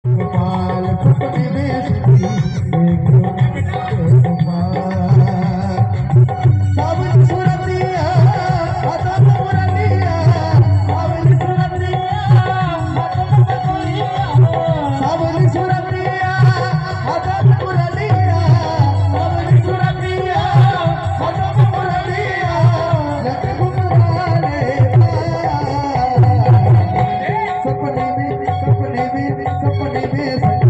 गोपाल सपने में सखी देखो गोपाल सावली सुरतिया आदम मुरलिया सावली सुरतिया आदम मुरलिया सावली सुरतिया आदम मुरलिया सावली सुरतिया आदम मुरलिया लग गुमराने सपने में सपने में सपने में